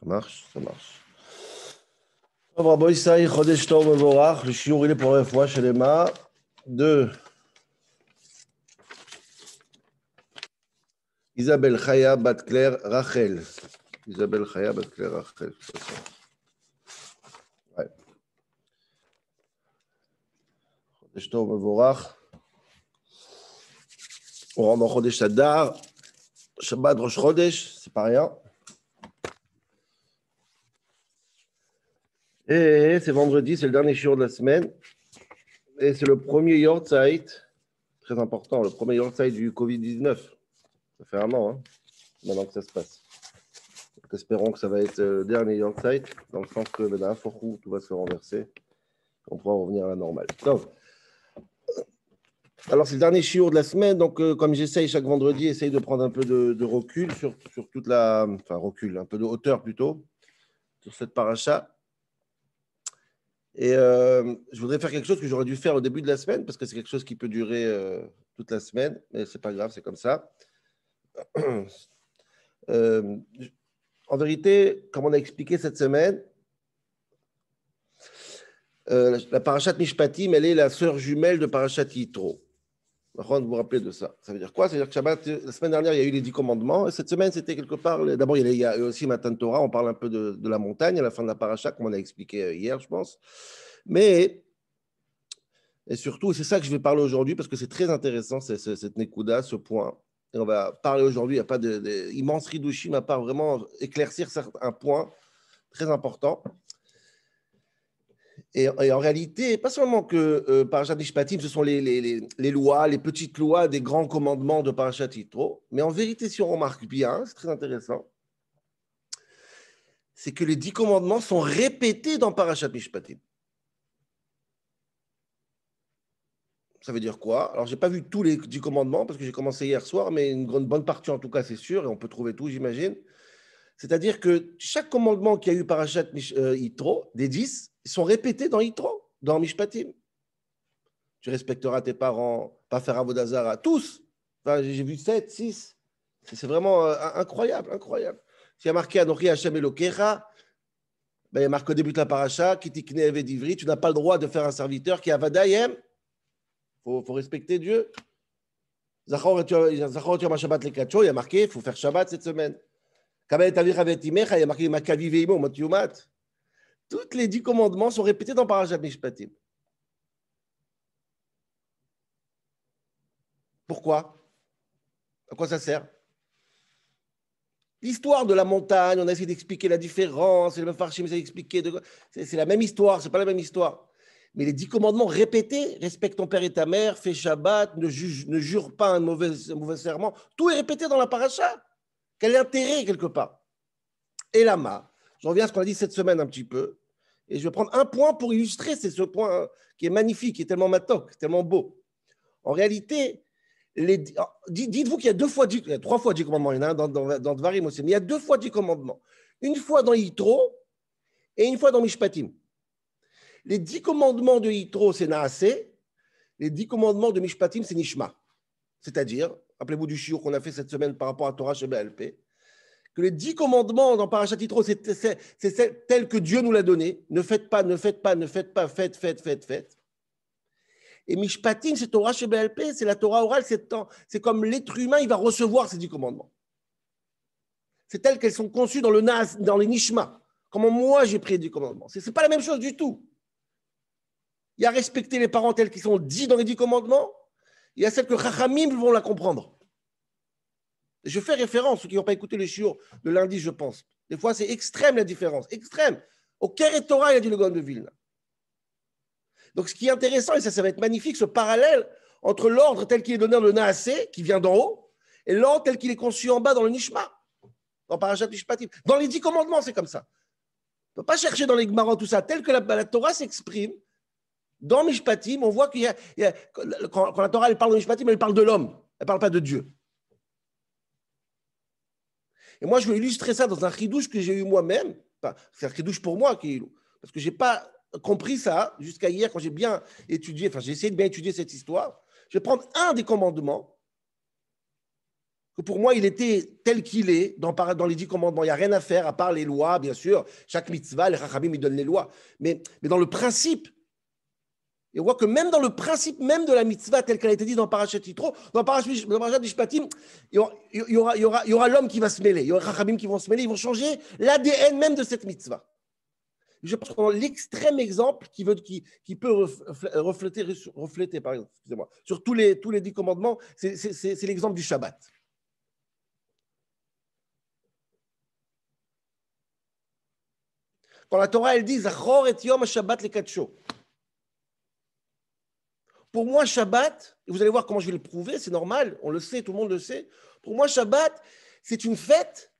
Ça marche, ça marche. Bravo, Isaïe, Chodesh Tov Mevorach. Le shiur, il est pour la fois chez les mains de Isabelle Chaya Bat-Claire Rachel. Isabelle Chaya Bat-Claire Rachel. Ouais. Chodesh Tov Mevorach. On rentre dans Chodesh Adar. Shabbat Rosh Chodesh, c'est pas rien. Et c'est vendredi, c'est le dernier shiur de la semaine. Et c'est le premier Yortzeit, très important, le premier Yortzeit du Covid-19. Ça fait un an, hein, maintenant que ça se passe. Donc, espérons que ça va être le dernier Yortzeit, dans le sens que d'un forou, tout va se renverser. On pourra revenir à la normale. Donc, alors, c'est le dernier shiur de la semaine. Donc, comme j'essaye chaque vendredi, essaye de prendre un peu de recul sur toute la. Enfin, recul, un peu de hauteur plutôt, sur cette paracha. Et je voudrais faire quelque chose que j'aurais dû faire au début de la semaine, parce que c'est quelque chose qui peut durer toute la semaine, mais c'est pas grave, c'est comme ça. En vérité, comme on a expliqué cette semaine, la parashat Mishpatim, elle est la sœur jumelle de parashat Yitro. Vous vous rappelez de ça. Ça veut dire quoi? Ça veut dire que Shabbat, la semaine dernière, il y a eu les 10 commandements, et cette semaine, c'était quelque part. D'abord, il y a aussi Matan Torah, on parle un peu de la montagne à la fin de la parasha, comme on a expliqué hier, je pense. Mais, et surtout, c'est ça que je vais parler aujourd'hui, parce que c'est très intéressant, cette Nekuda, ce point. Et on va parler aujourd'hui, il n'y a pas d'immense Hidushim, à part vraiment éclaircir un point très important. Et en réalité, pas seulement que Parashat Mishpatim, ce sont les lois, les petites lois des grands commandements de Parashat Yitro, mais en vérité, si on remarque bien, c'est très intéressant, c'est que les 10 commandements sont répétés dans Parashat Mishpatim. Ça veut dire quoi? Alors, je n'ai pas vu tous les 10 commandements parce que j'ai commencé hier soir, mais une bonne partie en tout cas, c'est sûr, et on peut trouver tout, j'imagine. C'est-à-dire que chaque commandement qu'il y a eu Parashat Yitro, des 10, ils sont répétés dans Yitro, dans Mishpatim. Tu respecteras tes parents, pas faire avodazara, tous. Enfin, j'ai vu 7, 6. C'est vraiment incroyable, incroyable. S'il y a marqué Anochi Hashem Elokecha, ben, il y a marqué au début de la paracha, Kitikne Evedivri, tu n'as pas le droit de faire un serviteur qui a Vadayem. Il faut respecter Dieu. Zachor et Shabbat le Kacho, il y a marqué, il faut faire Shabbat cette semaine. Kabel Tavicha Vetimecha, il y a marqué Makavi Veimo, Matiyumat. Tous les 10 commandements sont répétés dans Parashat Mishpatim. Pourquoi? À quoi ça sert? L'histoire de la montagne, on a essayé d'expliquer la différence, et le Mefarshim essaie d'expliquer, c'est la même histoire, c'est pas la même histoire. Mais les 10 commandements répétés, respecte ton père et ta mère, fais Shabbat, ne jure pas un mauvais serment, tout est répété dans la paracha. Quel intérêt quelque part? Et lama, je reviens à ce qu'on a dit cette semaine un petit peu, et je vais prendre un point pour illustrer, c'est ce point qui est magnifique, qui est tellement matok, tellement beau. En réalité, dites-vous qu'il y a 2 fois 10, il y a 3 fois 10 commandements, il y en a un dans Dvarim aussi, mais il y a 2 fois 10 commandements. Une fois dans Yitro et une fois dans Mishpatim. Les 10 commandements de Yitro, c'est Naaseh. Les 10 commandements de Mishpatim, c'est Nishma. C'est-à-dire, rappelez-vous du shiur qu'on a fait cette semaine par rapport à Torah chez BLP, que les 10 commandements dans Parashat Yitro, c'est tel que Dieu nous l'a donné. Ne faites pas, ne faites pas, ne faites pas, faites. Et Mishpatim, c'est Torah chez BLP, c'est la Torah orale, c'est comme l'être humain, il va recevoir ces 10 commandements. C'est telles qu'elles sont conçues dans les Nishma. Comment moi j'ai pris les 10 commandements. Ce n'est pas la même chose du tout. Il y a respecter les parents tels qu'ils sont dits dans les 10 commandements. Il y a celles que Chachamim vont la comprendre. Je fais référence, ceux qui n'ont pas écouté le shiur de lundi, je pense. Des fois, c'est extrême la différence, extrême. Au Keret Torah, il a dit le Gaon de Vilna. Donc, ce qui est intéressant, et ça va être magnifique, ce parallèle entre l'ordre tel qu'il est donné dans le Naaseh, qui vient d'en haut, et l'ordre tel qu'il est conçu en bas dans le Nishma, dans Parashat Mishpatim. Dans les 10 commandements, c'est comme ça. On ne peut pas chercher dans les Gemara tout ça. Tel que la Torah s'exprime, dans Mishpatim, on voit quand la Torah elle parle de Mishpatim, elle parle de l'homme, elle ne parle pas de Dieu. Et moi, je veux illustrer ça dans un chidouche que j'ai eu moi-même. C'est un chidouche pour moi, parce que je n'ai pas compris ça jusqu'à hier quand j'ai bien étudié, j'ai essayé de bien étudier cette histoire. Je vais prendre un des commandements que pour moi, il était tel qu'il est dans les 10 commandements. Il n'y a rien à faire à part les lois, bien sûr. Chaque mitzvah, les Chachamim, ils donnent les lois. Mais dans le principe, et on voit que même dans le principe même de la mitzvah, telle qu'elle a été dit dans Parashat Yitro, dans Parashat Mishpatim, il y aura l'homme qui va se mêler. Il y aura les Chachamim qui vont se mêler. Ils vont changer l'ADN même de cette mitzvah. Je pense que l'extrême exemple qui peut refléter par exemple, excusez-moi, sur tous les 10 commandements, c'est l'exemple du Shabbat. Quand la Torah, elle dit Zachor et Yom Shabbat le Kadsho. Pour moi, Shabbat, et vous allez voir comment je vais le prouver, c'est normal, on le sait, tout le monde le sait. Pour moi, Shabbat, c'est une fête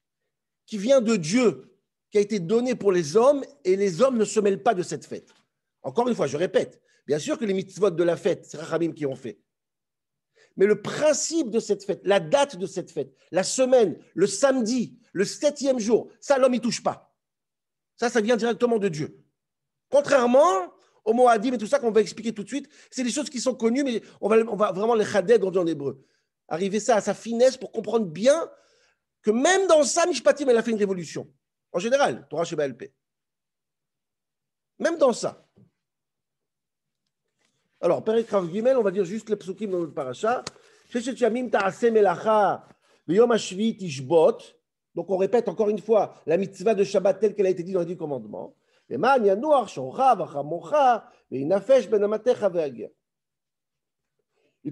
qui vient de Dieu, qui a été donnée pour les hommes, et les hommes ne se mêlent pas de cette fête. Encore une fois, je répète, bien sûr que les mitzvot de la fête, c'est Rachamim qui ont fait. Mais le principe de cette fête, la date de cette fête, la semaine, le samedi, le 7e jour, ça, l'homme n'y touche pas. Ça vient directement de Dieu. Contrairement aux Moadim et tout ça qu'on va expliquer tout de suite, c'est des choses qui sont connues, mais on va vraiment les chaded en hébreu. Arriver ça à sa finesse pour comprendre bien que même dans ça, Mishpatim, elle a fait une révolution. En général, Torah Sheba LP. Même dans ça. Alors, Perek Rav Gimel, on va dire juste les psukim dans notre paracha. Sheshet Yamim ta'aseh melacha v'yom hashvi tishbot. Donc, on répète encore une fois la mitzvah de Shabbat telle qu'elle a été dite dans les 10 commandements. Et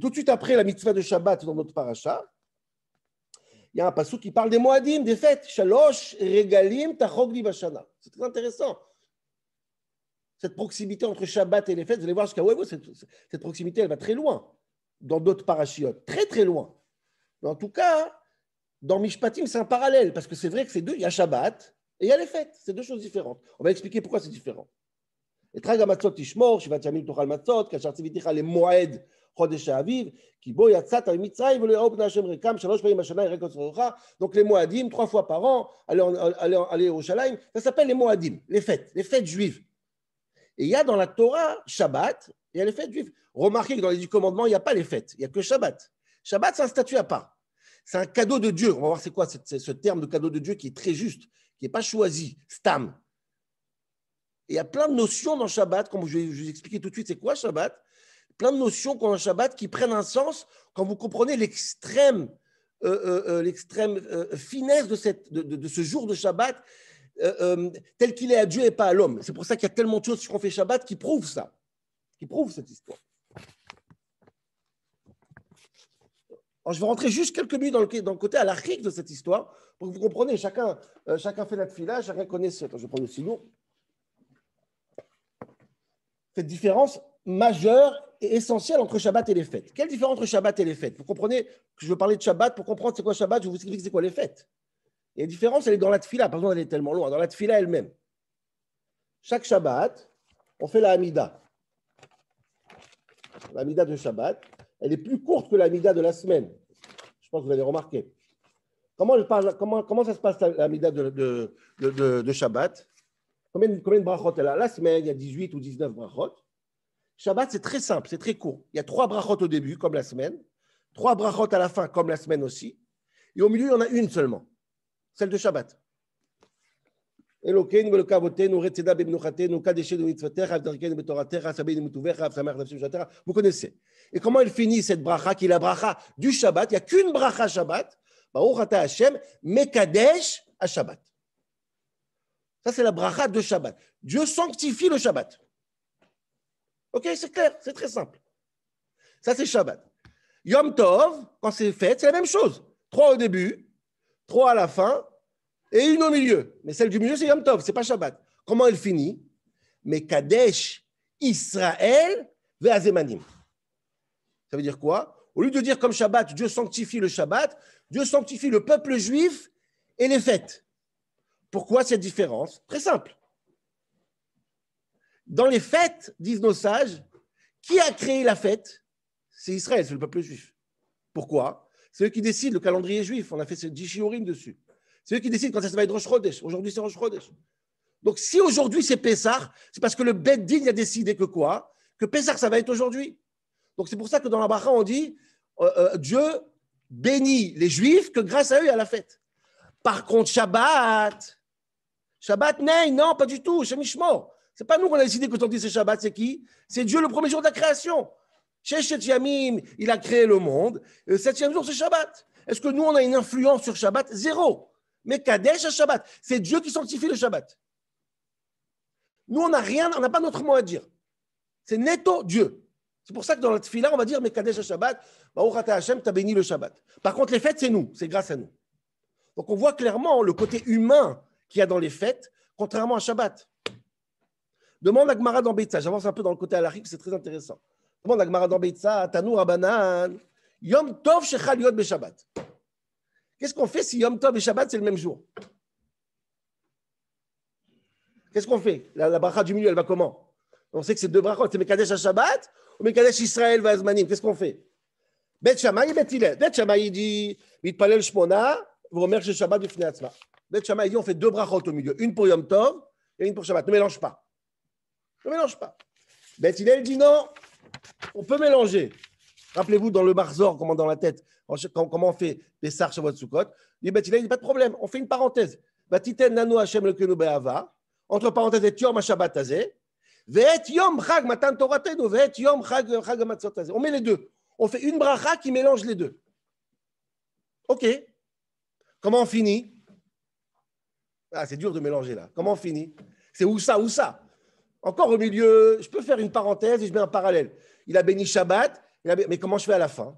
tout de suite après la mitzvah de Shabbat dans notre paracha, il y a un passage qui parle des Moadim, des fêtes. Shalosh regalim tachogli vashana. C'est très intéressant. Cette proximité entre Shabbat et les fêtes, vous allez voir jusqu'à où cette proximité, elle va très loin dans d'autres parachiotes, très très loin. Mais en tout cas, dans Mishpatim, c'est un parallèle, parce que c'est vrai que c'est deux, il y a Shabbat et il y a les fêtes, c'est deux choses différentes. On va expliquer pourquoi c'est différent. Et Trag HaMatzot Tishmor, Shivat Yamim Tochal Matzot, Kachar Tziviticha le Moed, Chodesh HaAviv, Ki bo yatzat al Mitzrayim, V'le'o b'nei Hashem rekam, Shalosh payim hashana yireh kotzerocha. Donc les Moadim, 3 fois par an, aller au Yerushalayim, ça s'appelle les Moadim, les fêtes juives. Et il y a dans la Torah Shabbat, et il y a les fêtes juives. Remarquez que dans les 10 commandements, il n'y a pas les fêtes, il n'y a que Shabbat. Shabbat, c'est un statut à part. C'est un cadeau de Dieu. On va voir c'est quoi ce terme de cadeau de Dieu qui est très juste, qui n'est pas choisi, stam. Et il y a plein de notions dans Shabbat, comme je vais vous expliquer tout de suite c'est quoi Shabbat, plein de notions dans Shabbat qui prennent un sens quand vous comprenez l'extrême finesse de ce jour de Shabbat, tel qu'il est à Dieu et pas à l'homme. C'est pour ça qu'il y a tellement de choses sur qu'on fait Shabbat qui prouvent ça, qui prouvent cette histoire. Alors, je vais rentrer juste quelques minutes dans le côté halachique de cette histoire pour que vous compreniez. Chacun fait la tefila, chacun connaît ce. Attends, je vais prendre le stylo. Cette différence majeure et essentielle entre Shabbat et les fêtes. Quelle différence entre Shabbat et les fêtes? Vous comprenez que je veux parler de Shabbat pour comprendre c'est quoi Shabbat, je vais vous expliquer c'est quoi les fêtes. Et la différence, elle est dans la tefila, pas besoin d'aller tellement loin, dans la tefila elle-même. Chaque Shabbat, on fait la Hamida. La Hamida de Shabbat, elle est plus courte que la Hamida de la semaine. Je pense que vous l'avez remarqué. Comment ça se passe la Hamida de Shabbat? Combien de brachot elle a? La semaine, il y a 18 ou 19 brachot. Shabbat, c'est très simple, c'est très court. Il y a 3 brachot au début, comme la semaine. 3 brachot à la fin, comme la semaine aussi. Et au milieu, il y en a une seulement. Celle de Shabbat. Elokeinu velokavotenu retzeda bemnuchatenu kadeshenu mitzvotecha v'darkeinu betoratecha sabeinu mutuvecha v'samech nafshem shatera. Vous connaissez. Et comment elle finit cette bracha, qui est la bracha du Shabbat? Il n'y a qu'une bracha Shabbat. Baruch ata Hashem mekadesh à Shabbat. Ça, c'est la bracha de Shabbat. Dieu sanctifie le Shabbat. Ok, c'est clair, c'est très simple. Ça, c'est Shabbat. Yom Tov, quand c'est fête, c'est la même chose. 3 au début, 3 à la fin, et une au milieu. Mais celle du milieu, c'est Yom Tov, c'est pas Shabbat. Comment elle finit? Mekadesh Israël ve'azemanim. Ça veut dire quoi? Au lieu de dire comme Shabbat, Dieu sanctifie le Shabbat, Dieu sanctifie le peuple juif et les fêtes. Pourquoi cette différence? Très simple. Dans les fêtes, disent nos sages, qui a créé la fête? C'est Israël, c'est le peuple juif. Pourquoi? C'est eux qui décident le calendrier juif. On a fait ce 10 shiurim dessus. C'est eux qui décident quand ça va être Rosh Chodesh. Aujourd'hui, c'est Rosh Chodesh. Donc, si aujourd'hui c'est Pessah, c'est parce que le Bet Din a décidé que quoi? Que Pessah, ça va être aujourd'hui. Donc, c'est pour ça que dans la bracha, on dit Dieu béni les Juifs que grâce à eux, il y a la fête. Par contre, Shabbat, non, pas du tout, Shemishmo. C'est pas nous qu'on a décidé qu'aujourd'hui c'est Shabbat, c'est qui? C'est Dieu le premier jour de la création. Sheshet Yamim, il a créé le monde. Le 7e jour, c'est Shabbat. Est-ce que nous, on a une influence sur Shabbat? Zéro. Mais Kadesh à Shabbat, c'est Dieu qui sanctifie le Shabbat. Nous, on n'a rien, on n'a pas notre mot à dire. C'est netto Dieu. C'est pour ça que dans la tefila, on va dire, mais Kadesh à Shabbat, Baruch Ata Hashem, t'as béni le Shabbat. Par contre, les fêtes, c'est nous, c'est grâce à nous. Donc, on voit clairement le côté humain qu'il y a dans les fêtes, contrairement à Shabbat. Demande à Gemara dans Beitza, j'avance un peu dans le côté halachique, c'est très intéressant. Demande à Gemara dans Beitza, Tanu Rabbanan, Yom Tov Shechal Yod Beshabbat. Qu'est-ce qu'on fait si Yom Tov et Shabbat, c'est le même jour? Qu'est-ce qu'on fait? La bracha du milieu, elle va comment? On sait que c'est deux brachot, c'est Mekadesh à Shabbat ou Mekadesh Israël Vazmanim. Qu'est-ce qu'on fait? Bet Shammai et Bet Hillel. Bet Shammai dit, Mitpalel Shmona, vous remerciez Shabbat du Fnei Atzma. Bet Shammai dit, on fait deux brachot au milieu, une pour Yom Tov et une pour Shabbat. Ne mélange pas. Ne mélange pas. Bet Hillel dit non, on peut mélanger. Rappelez-vous dans le Marzor, comment dans la tête, comment on fait Pessah, Shavuot, Sukkot. Il dit Bet Hillel, il dit pas de problème, on fait une parenthèse. Batiten Nanu Hashem Lekenu Be'ava, entre parenthèses, et Yom HaShabbat Hazeh, Ve'et Yom Chag Matan Toratenu, Ve'et Yom Chag HaMatzot Hazeh. On met les deux. On fait une bracha qui mélange les deux. OK. Comment on finit? Ah, c'est dur de mélanger là. Comment on finit? C'est où ça, où ça? Encore au milieu, je peux faire une parenthèse et je mets un parallèle. Il a béni Shabbat, mais comment je fais à la fin?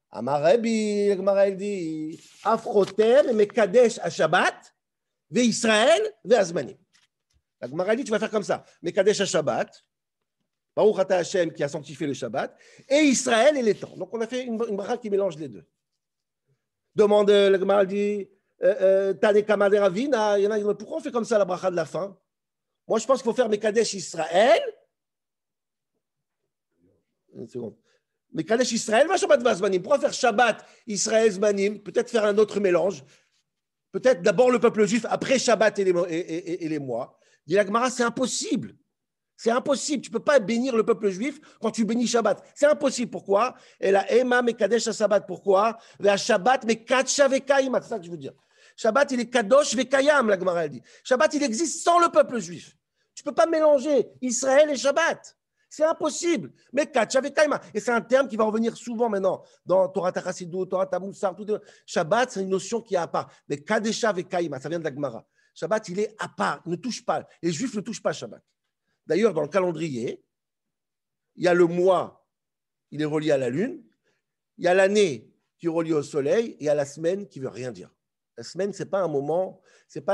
Amarebi, Gemara dit, Afroter, Mekadesh à Shabbat, Ve Israël, Ve Azmanim. La Gemara dit, tu vas faire comme ça. Mekadesh à Shabbat, Baruch Ata Hashem qui a sanctifié le Shabbat, et Israël et les temps. Donc on a fait une bracha qui mélange les deux. Demande, la Gemara dit, Tane Kamade Ravina, il y en a qui disent, pourquoi on fait comme ça la bracha de la fin? Moi, je pense qu'il faut faire Mekadesh Israël. Une seconde. Mekadesh Israël, va Shabbat Vazmanim. Pourquoi faire Shabbat Israël Zmanim? Peut-être faire un autre mélange. Peut-être d'abord le peuple juif, après Shabbat et les mois. Dit la Gemara, c'est impossible. C'est impossible. Tu ne peux pas bénir le peuple juif quand tu bénis Shabbat. C'est impossible. Pourquoi? Et la Ema Mekadesh à Shabbat. Pourquoi? La Shabbat Mekadsha Vekaim. C'est ça que je veux dire. Shabbat, il est Kadosh Vekayam, la Gemara dit. Shabbat, il existe sans le peuple juif. Tu ne peux pas mélanger Israël et Shabbat. C'est impossible. Mais Kadsha Vekaima. Et c'est un terme qui va revenir souvent maintenant dans Torah Tachasidou, Torah Tamoussar. Shabbat, c'est une notion qui est à part. Mais Kadesha Vekaima, ça vient de la Gemara. Shabbat, il est à part. Ne touche pas. Les Juifs ne touchent pas Shabbat. D'ailleurs, dans le calendrier, il y a le mois, il est relié à la lune. Il y a l'année qui est reliée au soleil. Et il y a la semaine qui ne veut rien dire. La semaine, ce n'est pas un moment, ce n'est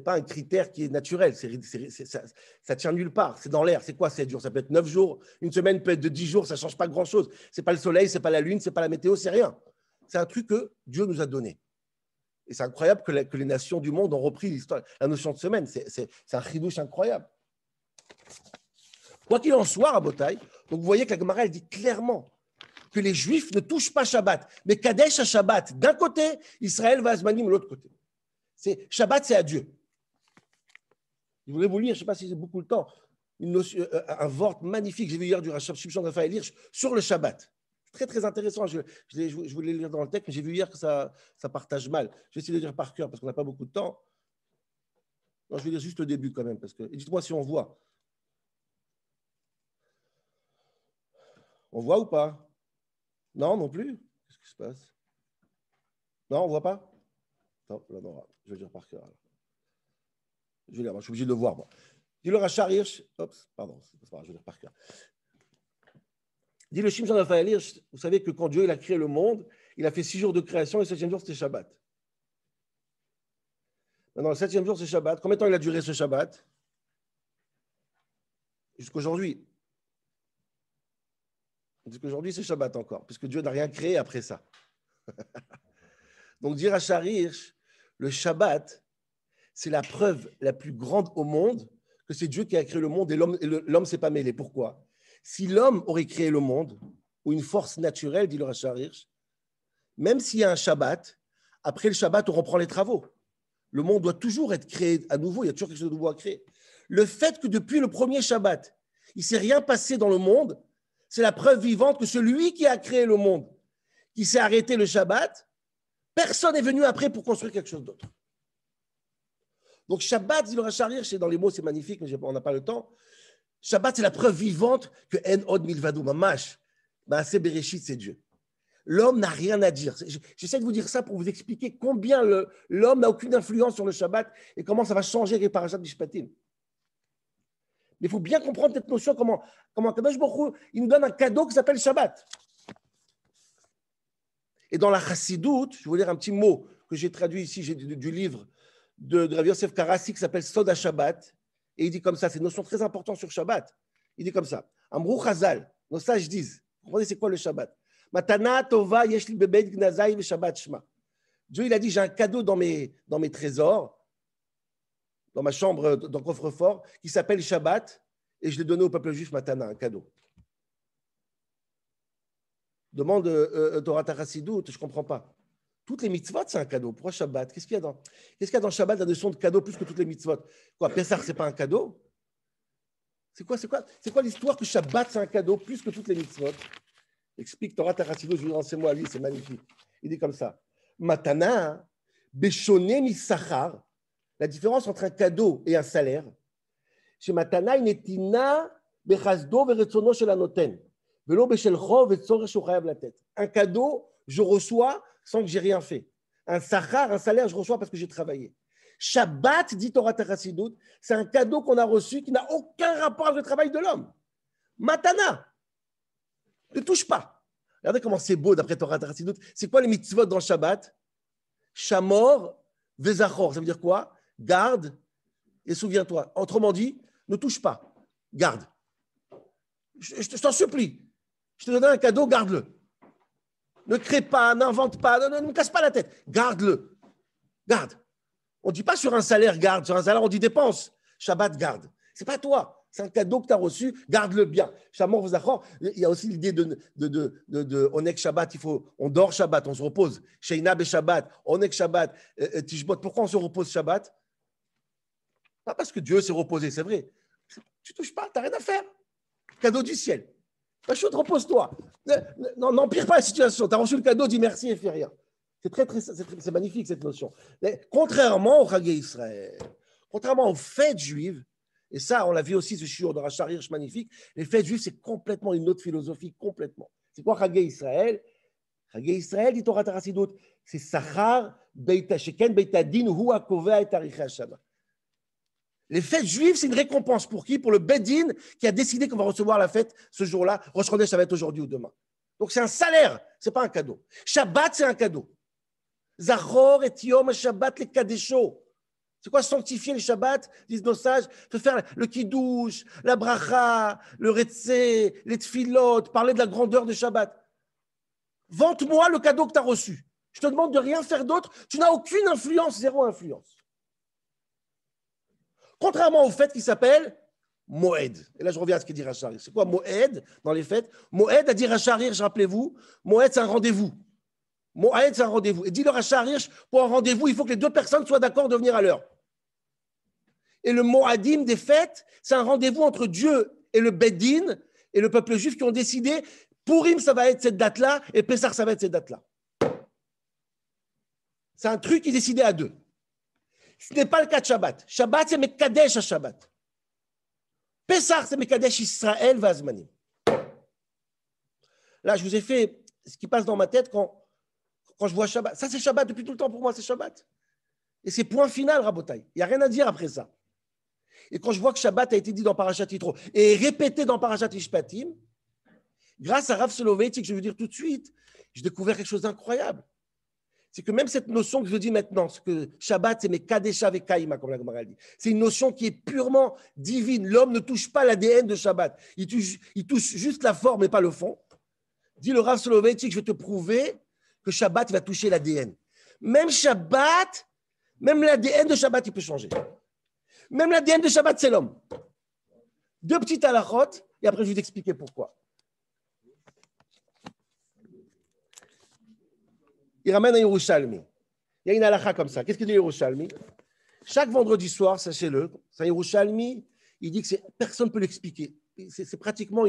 pas un critère qui est naturel. Ça ne tient nulle part. C'est dans l'air. C'est quoi 7 jours? Ça peut être 9 jours. Une semaine peut être de 10 jours. Ça ne change pas grand-chose. Ce n'est pas le soleil, ce n'est pas la lune, ce n'est pas la météo, c'est rien. C'est un truc que Dieu nous a donné. Et c'est incroyable que les nations du monde ont repris l'histoire, la notion de semaine. C'est un chidouche incroyable. Quoi qu'il en soit, Rabotai, donc vous voyez que la Gemara, elle dit clairement que les Juifs ne touchent pas Shabbat, mais Kadesh à Shabbat, d'un côté, Israël va Azmanim de l'autre côté. Shabbat, c'est à Dieu. Je voulais vous lire, je ne sais pas si j'ai beaucoup de temps, un vort magnifique que j'ai vu hier du Rachab Shimshon Raphaël Hirsch sur le Shabbat. Très, très intéressant. Je voulais le lire dans le texte, mais j'ai vu hier que ça partage mal. Je vais essayer de le lire par cœur parce qu'on n'a pas beaucoup de temps. Non, je vais lire juste le début quand même. Dites-moi si on voit. On voit ou pas? Non, non plus. Qu'est-ce qui se passe? Non, on ne voit pas? Non, non, je vais le dire par cœur. Alors. Je vais lire, moi, je suis obligé de le voir. Moi. Dis le Rachab Hirsch. Oups, pardon, c'est pas grave, je vais lire par cœur. Dit le Shimshon Raphaël Hirsch, vous savez que quand Dieu il a créé le monde, il a fait 6 jours de création et le 7e jour, c'était Shabbat. Maintenant, le 7e jour, c'est Shabbat. Combien de temps il a duré ce Shabbat? Jusqu'aujourd'hui. Jusqu'aujourd'hui, c'est Shabbat encore, puisque Dieu n'a rien créé après ça. Donc, dire à Rachab Hirsch, le Shabbat, c'est la preuve la plus grande au monde que c'est Dieu qui a créé le monde et l'homme ne s'est pas mêlé. Pourquoi? Si l'homme aurait créé le monde, ou une force naturelle, dit le Rachab Hirsch, même s'il y a un Shabbat, après le Shabbat, on reprend les travaux. Le monde doit toujours être créé à nouveau, il y a toujours quelque chose de nouveau à créer. Le fait que depuis le premier Shabbat, il ne s'est rien passé dans le monde, c'est la preuve vivante que celui qui a créé le monde, qui s'est arrêté le Shabbat, personne n'est venu après pour construire quelque chose d'autre. Donc Shabbat, dit le Rachar Hirsch, c'est dans les mots, c'est magnifique, mais on n'a pas le temps. Shabbat, c'est la preuve vivante que En Od Milvado Mamash, Maaseh Bereshit, c'est Dieu. L'homme n'a rien à dire. J'essaie de vous dire ça pour vous expliquer combien l'homme n'a aucune influence sur le Shabbat et comment ça va changer les parashat Mishpatim. Mais il faut bien comprendre cette notion, comment Kadosh Baruch Hu, il nous donne un cadeau qui s'appelle Shabbat. Et dans la Chassidoute, je vais vous lire un petit mot que j'ai traduit ici du livre de Rav Yosef Karassi qui s'appelle Soda Shabbat. Et il dit comme ça, c'est une notion très importante sur Shabbat. Il dit comme ça, Amrou Chazal, nos sages disent, vous comprenez c'est quoi le Shabbat? Matana tova yeshli bebeit gnazai ve Shabbat shma. Dieu il a dit, j'ai un cadeau dans mes trésors, dans ma chambre, dans le coffre-fort, qui s'appelle Shabbat, et je l'ai donné au peuple juif Matana, un cadeau. Demande Torah Chassidoute, je ne comprends pas. Toutes les mitzvot, c'est un cadeau. Pourquoi Shabbat? Qu'est-ce qu'il y a dans Shabbat, la notion de cadeau plus que toutes les mitzvot? Quoi, Pessah, ce n'est pas un cadeau? C'est quoi l'histoire que Shabbat, c'est un cadeau plus que toutes les mitzvot? Explique Torah Chassidoute, je vous rends ces mots à lui, c'est magnifique. Il dit comme ça. Matana, Beshone misachar, la différence entre un cadeau et un salaire. Chez Matana, inetina bechazdo veretzono shel anoten. Velo beshelcho vetzorech shochayav la tête. Un cadeau, je reçois sans que j'ai rien fait. Un sachar, un salaire, je reçois parce que j'ai travaillé. Shabbat, dit Torah Chassidoute, c'est un cadeau qu'on a reçu qui n'a aucun rapport avec le travail de l'homme. Matana, ne touche pas. Regardez comment c'est beau d'après Torah Chassidoute. C'est quoi les mitzvot dans Shabbat? Shamor, vezachor, ça veut dire quoi? Garde et souviens-toi. Autrement dit, ne touche pas, garde. Je t'en supplie. Je te donne un cadeau, garde-le. Ne crée pas, n'invente pas, ne me casse pas la tête. Garde-le. Garde. On ne dit pas sur un salaire, garde. Sur un salaire, on dit dépense. Shabbat, garde. Ce n'est pas toi. C'est un cadeau que tu as reçu. Garde-le bien. Shamor v'zachor. Il y a aussi l'idée de Onek Shabbat. On dort Shabbat, on se repose. Sheina be Shabbat. Onek Shabbat. Tishbot. Pourquoi on se repose Shabbat? Pas parce que Dieu s'est reposé, c'est vrai. Tu ne touches pas, tu n'as rien à faire. Cadeau du ciel. Pas chaud, repose-toi. N'empire pas la situation. Tu as reçu le cadeau, dis merci et fais rien. C'est magnifique cette notion. Mais contrairement au Chagé Israël, contrairement aux fêtes juives, et ça, on l'a vu aussi, ce shiur de Rachar Hirsch magnifique, les fêtes juives, c'est complètement une autre philosophie, complètement. C'est quoi Chagé Israël? Chagé Israël, dit Torah Chassidoute, c'est Sachar, Beita Sheken, Beita Din, Hu Akovea et Taricha Shana. Les fêtes juives, c'est une récompense pour qui? Pour le Bedin qui a décidé qu'on va recevoir la fête ce jour-là. Rosh Chodesh, ça va être aujourd'hui ou demain. Donc c'est un salaire, ce n'est pas un cadeau. Shabbat, c'est un cadeau. Zachor et Yom Shabbat les Kadesho. C'est quoi sanctifier le Shabbat? Disent nos sages, faire le Kiddush, la Bracha, le Retzé, les Tfilot, parler de la grandeur de Shabbat. Vante-moi le cadeau que tu as reçu. Je te demande de rien faire d'autre. Tu n'as aucune influence, zéro influence. Contrairement au fait qui s'appelle Moed. Et là, je reviens à ce qu'il dit Rachar Hirsch. C'est quoi Moed dans les fêtes? Moed a dit Rachar Hirsch, rappelez-vous, Moed, c'est un rendez-vous. Moed, c'est un rendez-vous. Et dit le Rachar Hirsch, pour un rendez-vous, il faut que les deux personnes soient d'accord de venir à l'heure. Et le Moadim des fêtes, c'est un rendez-vous entre Dieu et le Beddin et le peuple juif qui ont décidé, Purim, ça va être cette date-là, et Pessah, ça va être cette date-là. C'est un truc qui est décidé à deux. Ce n'est pas le cas de Shabbat. Shabbat, c'est Mekadesh à Shabbat. Pessah, c'est Mekadesh Israël Vazmanim. Là, je vous ai fait ce qui passe dans ma tête quand je vois Shabbat. Ça, c'est Shabbat depuis tout le temps pour moi, c'est Shabbat. Et c'est point final, Rabotai. Il n'y a rien à dire après ça. Et quand je vois que Shabbat a été dit dans Parashat Yitro et répété dans Parashat Mishpatim, grâce à Rav Soloveitchik, je veux dire tout de suite, j'ai découvert quelque chose d'incroyable. C'est que même cette notion que je dis maintenant, que Shabbat, c'est Mekadesha Vekaima, comme la Gemara dit, c'est une notion qui est purement divine. L'homme ne touche pas l'ADN de Shabbat. Il touche juste la forme et pas le fond. Dit le Rav Soloveitchik, je vais te prouver que Shabbat va toucher l'ADN. Même Shabbat, même l'ADN de Shabbat, il peut changer. Même l'ADN de Shabbat, c'est l'homme. Deux petites halachot, et après je vais t'expliquer pourquoi. Il ramène un Yerushalmi. Il y a une halakha comme ça. Qu'est-ce qu'il dit Yerushalmi? Chaque vendredi soir, sachez-le, c'est un Yerushalmi, il dit que personne ne peut l'expliquer. c'est pratiquement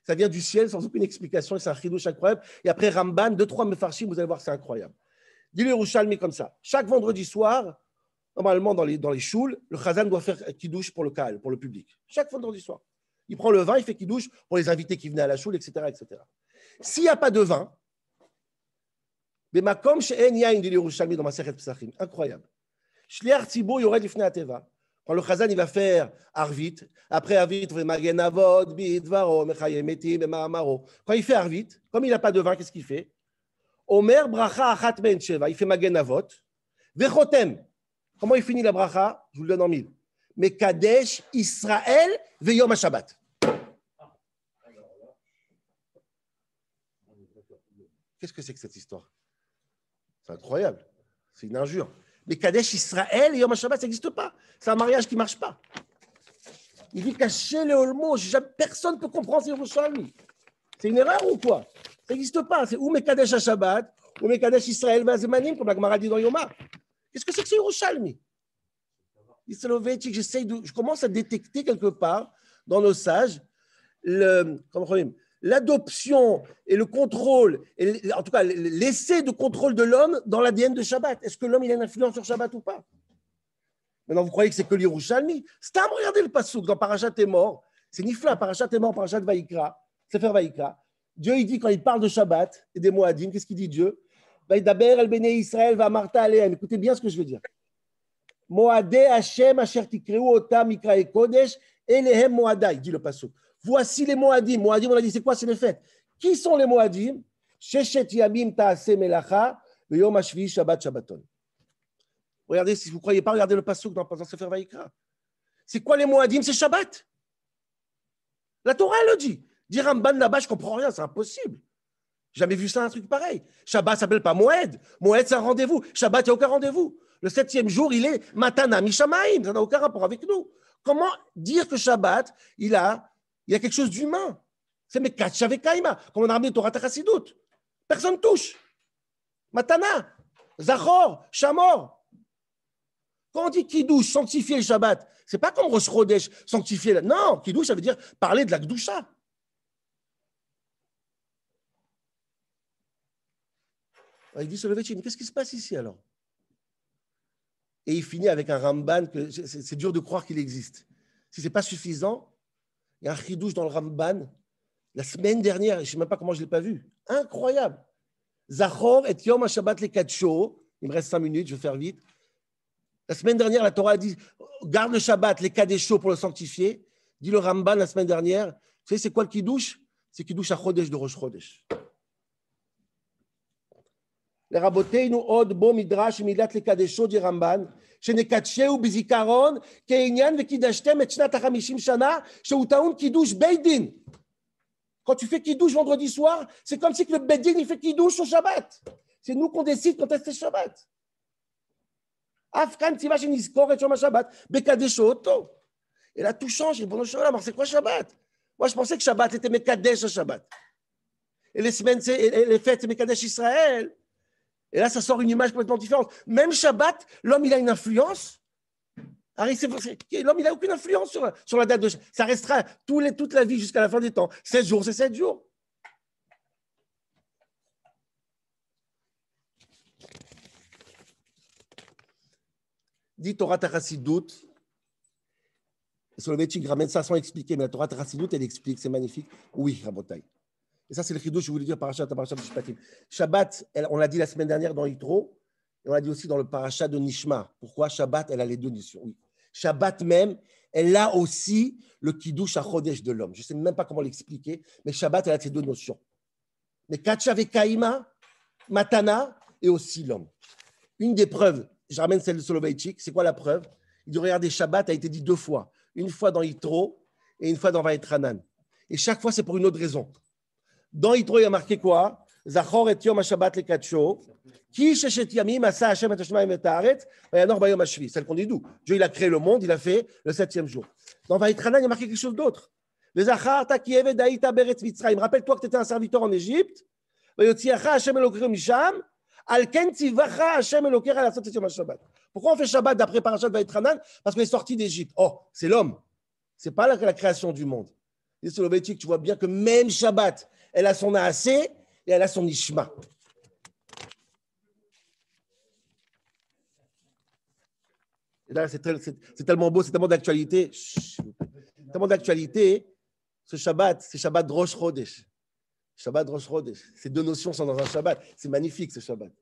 ça vient du ciel sans aucune explication, et c'est un chidouche incroyable. Et après Ramban, 2-3 mefarshim, vous allez voir, c'est incroyable. Dis le Yerushalmi comme ça. Chaque vendredi soir, normalement dans les shouls, le chazan doit faire kidouche pour le kahal, pour le public. Chaque vendredi soir. Il prend le vin, il fait kidouche pour les invités qui venaient à la choule, etc. etc. S'il n'y a pas de vin, Bemakom she'en yain, dit le Yerushalmi dans ma Masechet Pesachim. Incroyable. Shliach Tzibur yored lifnei hateva. Quand le chazan il va faire Arvit, après Arvit, on fait Magen Avot, Bidvaro, Mechayem Metim, Ma'amaro. Quand il fait Arvit, comme il n'a pas de vin, qu'est-ce qu'il fait? Omer bracha achat ben sheva, il fait Magen Avot, Vechotem. Comment il finit la bracha? Je vous le donne en mille. Mekadesh Israël veyom HaShabbat. Qu'est-ce que c'est que cette histoire? C'est incroyable. C'est une injure. Mais Kadesh Israël et Yom HaShabbat, ça n'existe pas. C'est un mariage qui ne marche pas. Il dit cacher le Olmo. Personne ne peut comprendre ces Yerushalmi. C'est une erreur ou quoi? Ça n'existe pas. C'est ou Mekadesh HaShabbat, ou Mekadesh Israël Vazemanim, comme la Gemara dit dans Yoma. Qu'est-ce que c'est que ces Yerushalmi? Je commence à détecter quelque part dans nos sages l'adoption et le contrôle, en tout cas l'essai de contrôle de l'homme dans l'ADN de Shabbat. Est-ce que l'homme il a une influence sur Shabbat ou pas? Maintenant, vous croyez que c'est que l'Yerushalmi? Stam, regardez le passouk dans Parashat Emor. C'est Nifla, Parashat Emor, Parashat Vaïkra, Sefer Vaïkra. Dieu, il dit, quand il parle de Shabbat et des Moadim, qu'est-ce qu'il dit Dieu? Vaïdaber el Bnei Israël va Marta Aleem. Écoutez bien ce que je veux dire. Moadé Hashem asher tikreu otam mikrae kodesh elehem moadai, dit le passouk. Voici les Moadim. Moadim, on a dit, c'est quoi? C'est les fêtes. Qui sont les Moadim? Sheshet yamim ta'ase melacha, v'yom hashvi shabbat shabbaton. Regardez, si vous ne croyez pas, regardez le passouk dans Sefer Vaïkra. C'est quoi les Moadim? C'est Shabbat. La Torah, elle le dit. Dire Ramban là-bas, je ne comprends rien, c'est impossible. Jamais vu ça, un truc pareil. Shabbat ne s'appelle pas Moed. Moed, c'est un rendez-vous. Shabbat, il n'y a aucun rendez-vous. Le 7e jour, il est Matana Mishamaim. Ça n'a aucun rapport avec nous. Comment dire que Shabbat, il y a quelque chose d'humain? C'est Mekatch avec Kaima. Comme on a ramené Torah Tachasidut. Personne ne touche. Matana, Zachor, Shamor. Quand on dit Kiddush, sanctifier le Shabbat, c'est pas comme Rosh Chodesh, sanctifier. Non, Kiddush, ça veut dire parler de la Kedusha. Il dit Soloveitchik, mais qu'est-ce qui se passe ici alors? Et il finit avec un Ramban, que c'est dur de croire qu'il existe. Si ce n'est pas suffisant, il y a un chidouche dans le Ramban, la semaine dernière, je ne sais même pas comment je ne l'ai pas vu. Incroyable. Zachor et Yom HaShabbat le Kadsho. Il me reste 5 minutes, je vais faire vite. La semaine dernière, la Torah a dit garde le Shabbat, les Kadesho pour le sanctifier. Dit le Ramban la semaine dernière. Tu sais, c'est quoi le Kiddush? C'est Kiddush à Chodesh de Rosh Chodesh. Les Raboteinu od bo midrash milat le Kadesho dit Ramban. שנקדשהו בזיכרון כעניין וקידשתם את שנת ה-50 שנה שהוא טעון קידוש בית דין. Quand tu fais kiddush vendredi soir, c'est comme si que le beit din il fait kiddush au Shabbat. C'est nous qu'on décide quand est-ce que c'est Shabbat. Afkan tiva shenizkor et Yom HaShabbat bekadesho oto. Et là tout change. Bon, c'est quoi Shabbat? Moi je pensais que Shabbat était mekadesh Shabbat. Et les semaines, les fêtes, c'est mekadesh Israël. Et là, ça sort une image complètement différente. Même Shabbat, l'homme, il a une influence. L'homme, il n'a aucune influence sur la date de Shabbat. Ça restera toute la vie jusqu'à la fin des temps. 7 jours, c'est 7 jours. Dit Torah Tachasidut. Soloveitchik ramène ça sans expliquer, mais la Torah Tachasidut, elle explique, c'est magnifique. Oui, Rabotai. Et ça, c'est le chidouche, je voulais dire, parachat Mishpatim. Shabbat, on l'a dit la semaine dernière dans Yitro, et on l'a dit aussi dans le parachat de Nishma. Pourquoi Shabbat, elle a les deux notions? Oui. Shabbat même, elle a aussi le kiddush à Chodesh de l'homme. Je ne sais même pas comment l'expliquer, mais Shabbat, elle a ces deux notions. Mais Katcha avec Kaima, Matana, et aussi l'homme. Une des preuves, je ramène celle de Soloveitchik, c'est quoi la preuve? Il dit, regardez, Shabbat a été dit 2 fois. Une fois dans Yitro, et une fois dans Vaetranan. Et chaque fois, c'est pour une autre raison. Dans Yitro, il y a marqué quoi? Zachor et Yom HaShabbat le Kadsho. Ki sheshet yamim asa Hashem et Hashemaim et Haaretz vayanor bayom hashvi. Celle qu'on dit d'où? Dieu, il a créé le monde, il a fait le 7e jour. Dans Vaïtranan, il y a marqué quelque chose d'autre. Le Zachar ta ki eved haïta beretz Mitzrayim. Rappelle-toi que tu étais un serviteur en Égypte. Vayotziacha Hashem Elokecha misham. Al ken tzivacha Hashem Elokecha lasot et Yom HaShabbat. Pourquoi on fait Shabbat d'après Parashat Vaïtranan? Parce qu'on est sorti d'Égypte. Oh, c'est l'homme. C'est pas la création du monde. Et Soloveitchik, tu vois bien que même Shabbat, elle a son AAC et elle a son Nishma. Et là, c'est tellement beau, c'est tellement d'actualité. Tellement d'actualité. Ce Shabbat, c'est Shabbat Rosh Chodesh. Shabbat Rosh Chodesh. Ces deux notions sont dans un Shabbat. C'est magnifique, ce Shabbat.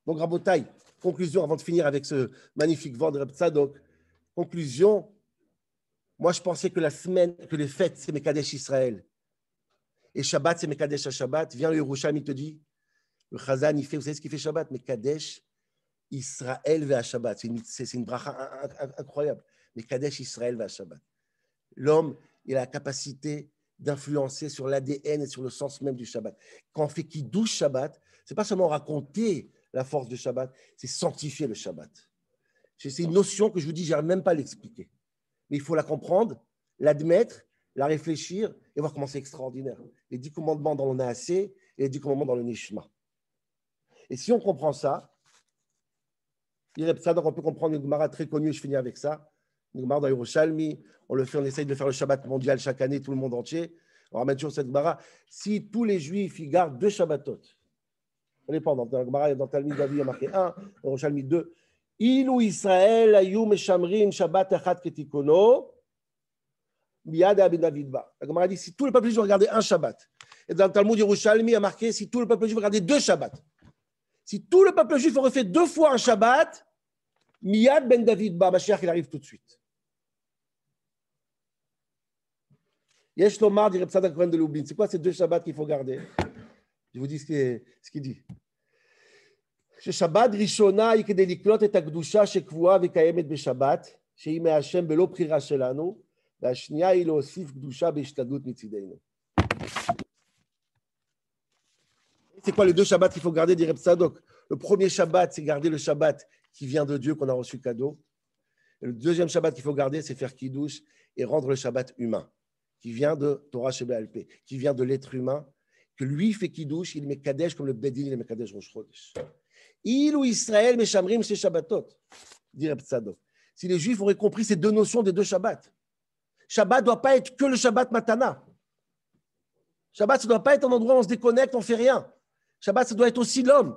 Donc, Rabotai, conclusion, avant de finir avec ce magnifique vent de Reb Tzadok. Conclusion, moi, je pensais que la semaine, que les fêtes, c'est Mekadesh Israël. Et Shabbat, c'est Mekadesh à Shabbat. Viens, le Yerushalmi, il te dit, le Chazan, il fait, vous savez ce qu'il fait Shabbat? Mekadesh Israël ve Shabbat. C'est une bracha incroyable. Mekadesh Israël ve Shabbat. L'homme, il a la capacité d'influencer sur l'ADN et sur le sens même du Shabbat. Quand on fait Kiddush Shabbat, c'est pas seulement raconter la force du Shabbat, c'est sanctifier le Shabbat. C'est une notion que je vous dis, je n'arrive même pas à l'expliquer. Mais il faut la comprendre, l'admettre, la réfléchir et voir comment c'est extraordinaire. Les 10 commandements dans le Naasé et les 10 commandements dans le Nishma. Et si on comprend ça, on peut comprendre une Gemara très connue, je finis avec ça. Une Gemara dans Yerushalmi, on essaye de faire le Shabbat mondial chaque année, tout le monde entier. On ramène toujours cette Gemara. Si tous les Juifs ils gardent 2 Shabbatot, on n'est pas dans la Gemara, dans Talmud David, il y a marqué 1, dans Yerushalmi 2. Ilou Israël ayu meshamrim Shabbat echad ketikono, miyad ben David ba. La Gemara dit si tout le peuple juif veut regarder un Shabbat. Et dans le Talmud Yerushalmi, il y a marqué si tout le peuple juif veut regarder 2 Shabbats. Si tout le peuple juif aurait fait 2 fois un Shabbat, Miyad ben David ba, Mashiach, il arrive tout de suite. Yesh Lomar, dit Reb Tzadok Cohen de Lublin. C'est quoi ces 2 Shabbats qu'il faut garder? Je vous dis ce qu'il dit. ששבת ראשונה היא כדי לקלוט את הקדושה שקבועה וקיימת בשבת, שהיא מהשם בלא בחירה שלנו, והשנייה היא להוסיף קדושה בהשתדלות מצידנו. C'est quoi les 2 Shabbats qu'il faut garder, dit Reb Tzadok? Le premier Shabbat, c'est garder le Shabbat qui vient de Dieu, qu'on a reçu cadeau. Et le deuxième Shabbat qu'il faut garder, c'est faire Kiddush et rendre le Shabbat humain, qui vient de Torah Sheba'al Peh, qui vient de l'être humain, que lui fait Kiddush, il met Kadesh comme le Bedin, il met Kadesh Rosh Chodesh. Il ou Israël meshamrim chez Shabbatot, dit Reb Tzadok. Si les Juifs auraient compris ces 2 notions des 2 Shabbats, Shabbat ne doit pas être que le Shabbat Matana. Shabbat, ça ne doit pas être un endroit où on se déconnecte, on ne fait rien. Shabbat, ça doit être aussi l'homme.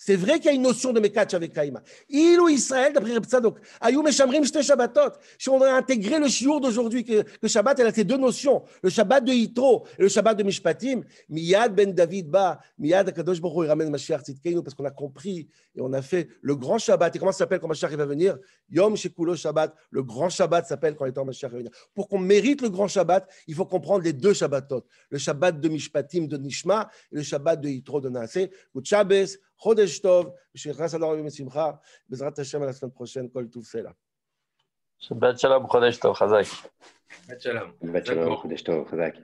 C'est vrai qu'il y a une notion de Mekach avec Kaïma. Il ou Israël, d'après Reb Tzadok, Ayou Meshamrim Shte Shabbatot. Si on a intégré le shiur d'aujourd'hui, que Shabbat, elle a ces 2 notions, le Shabbat de Yitro et le Shabbat de Mishpatim, Miyad ben David ba, Miyad Akadosh Baruch Hu, il ramène Mashiach Tzidkeinu, parce qu'on a compris et on a fait le grand Shabbat. Et comment ça s'appelle quand Mashiach va venir? Yom Shekulo Shabbat. Le grand Shabbat s'appelle quand le temps Mashiach va venir. Pour qu'on mérite le grand Shabbat, il faut comprendre les 2 Shabbatot. Le Shabbat de Mishpatim de Nishma et le Shabbat de Yitro de Naasé. Good Shabbos. חודש טוב, ושנכנס אדר בשמחה, בעזרת השם על הספן פרושן, כל טוב סלע. שבת שלום, חודש טוב, חזק. שבת שלום. שבת שלום, חודש טוב, חזק.